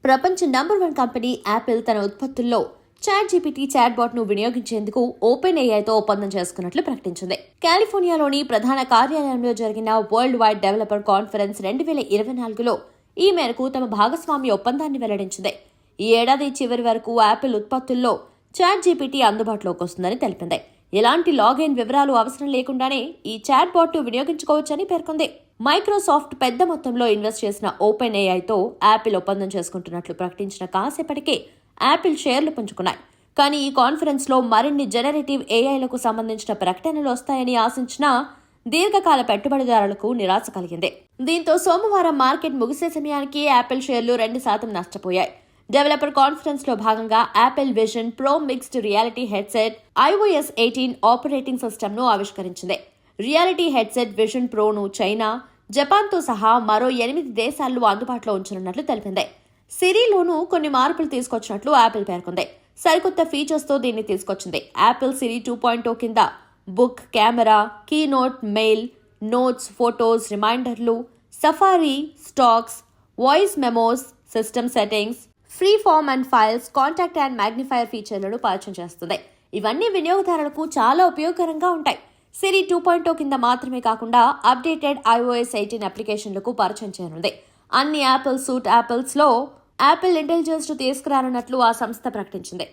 ప్రపంచ number 1 company Apple తన ఉత్పత్తుల్లో చాట్ జీపీటీ చాట్ బాట్ ను వినియోగించేందుకు ఓపెన్ ఏఐతో ఒప్పందం చేసుకున్నట్లు ప్రకటించింది. కాలిఫోర్నియాలోని ప్రధాన కార్యాలయంలో జరిగిన వరల్డ్ వైడ్ డెవలపర్ కాన్ఫరెన్స్ 2024లో ఈ మేరకు తమ భాగస్వామ్య ఒప్పందాన్ని వెల్లడించింది. ఈ ఏడాది చివరి వరకు యాపిల్ ఉత్పత్తుల్లో చాట్ జీపీటీ అందుబాటులోకి వస్తుందని తెలిపింది. ఎలాంటి లాగిన్ వివరాలు అవసరం లేకుండానే ఈ చాట్ బాట్ ను వినియోగించుకోవచ్చని పేర్కొంది. మైక్రోసాఫ్ట్ పెద్ద మొత్తంలో ఇన్వెస్ట్ చేసిన ఓపెన్ ఏఐతో యాపిల్ ఒప్పందం చేసుకుంటున్నట్లు ప్రకటించిన కాసేపటికే యాపిల్ షేర్లు పుంజుకున్నాయి. కానీ ఈ కాన్ఫరెన్స్ లో మరిన్ని జనరేటివ్ ఏఐలకు సంబంధించిన ప్రకటనలు వస్తాయని ఆశించిన దీర్ఘకాల పెట్టుబడిదారులకు నిరాశ కలిగింది. దీంతో సోమవారం మార్కెట్ ముగిసే సమయానికి యాపిల్ షేర్లు 2% నష్టపోయాయి. డెవలపర్ కాన్ఫరెన్స్ లో భాగంగా Apple vision pro mixed reality headset iOS 18 operating system ను ఆవిష్కరించింది. రియాలిటీ హెడ్సెట్ విజన్ ప్రోను చైనా, జపాన్తో సహా మరో 8 దేశాల్లో అందుబాటులో ఉంచనున్నట్లు తెలిపింది. సిరీలోనూ కొన్ని మార్పులు తీసుకొచ్చినట్లు యాపిల్ పేర్కొంది. సరికొత్త ఫీచర్స్ తో దీన్ని తీసుకొచ్చింది. యాపిల్ సిరీ 2.0 కింద book, camera, keynote, mail, notes, photos, రిమైండర్లు, safari, stocks, voice memos, system settings, free form and files, contact and magnifier ఫీచర్లను పరిచయం చేస్తుంది. ఇవన్నీ వినియోగదారులకు చాలా ఉపయోగకరంగా ఉంటాయి. సిరీ 2.0 కింద మాత్రమే కాకుండా అప్డేటెడ్ iOS 18 అప్లికేషన్లకు పరిచయం చేయనుంది. అన్ని యాపిల్ సూట్ యాపిల్స్ లో యాపిల్ ఇంటెలిజెన్స్ ను తీసుకురానున్నట్లు ఆ సంస్థ ప్రకటించింది.